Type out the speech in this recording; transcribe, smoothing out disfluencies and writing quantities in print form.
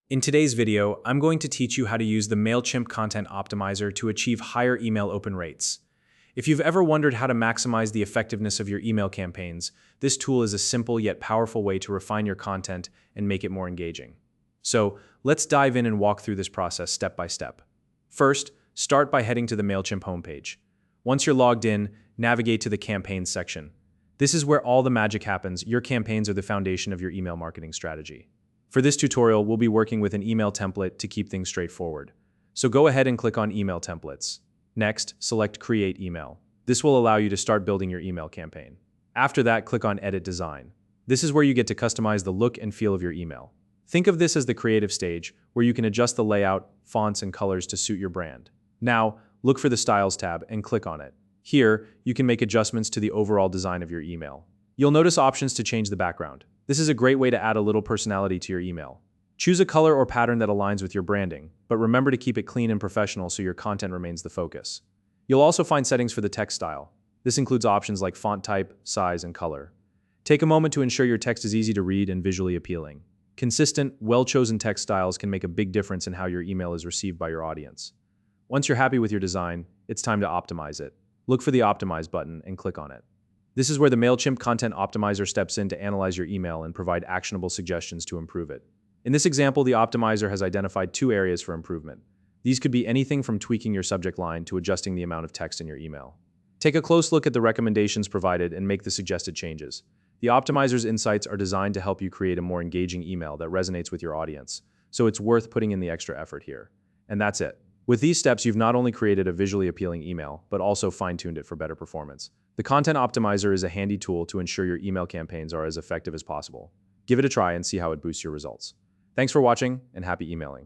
In today's video, I'm going to teach you how to use the Mailchimp Content Optimizer to achieve higher email open rates. If you've ever wondered how to maximize the effectiveness of your email campaigns, this tool is a simple yet powerful way to refine your content and make it more engaging. So, let's dive in and walk through this process step by step. First, start by heading to the Mailchimp homepage. Once you're logged in, navigate to the Campaigns section. This is where all the magic happens. Your campaigns are the foundation of your email marketing strategy. For this tutorial, we'll be working with an email template to keep things straightforward. So go ahead and click on Email Templates. Next, select Create Email. This will allow you to start building your email campaign. After that, click on Edit Design. This is where you get to customize the look and feel of your email. Think of this as the creative stage, where you can adjust the layout, fonts, and colors to suit your brand. Now, look for the Styles tab and click on it. Here, you can make adjustments to the overall design of your email. You'll notice options to change the background. This is a great way to add a little personality to your email. Choose a color or pattern that aligns with your branding, but remember to keep it clean and professional so your content remains the focus. You'll also find settings for the text style. This includes options like font type, size, and color. Take a moment to ensure your text is easy to read and visually appealing. Consistent, well-chosen text styles can make a big difference in how your email is received by your audience. Once you're happy with your design, it's time to optimize it. Look for the Optimize button and click on it. This is where the Mailchimp Content Optimizer steps in to analyze your email and provide actionable suggestions to improve it. In this example, the optimizer has identified 2 areas for improvement. These could be anything from tweaking your subject line to adjusting the amount of text in your email. Take a close look at the recommendations provided and make the suggested changes. The optimizer's insights are designed to help you create a more engaging email that resonates with your audience, so it's worth putting in the extra effort here. And that's it. With these steps, you've not only created a visually appealing email, but also fine-tuned it for better performance. The Content Optimizer is a handy tool to ensure your email campaigns are as effective as possible. Give it a try and see how it boosts your results. Thanks for watching, and happy emailing.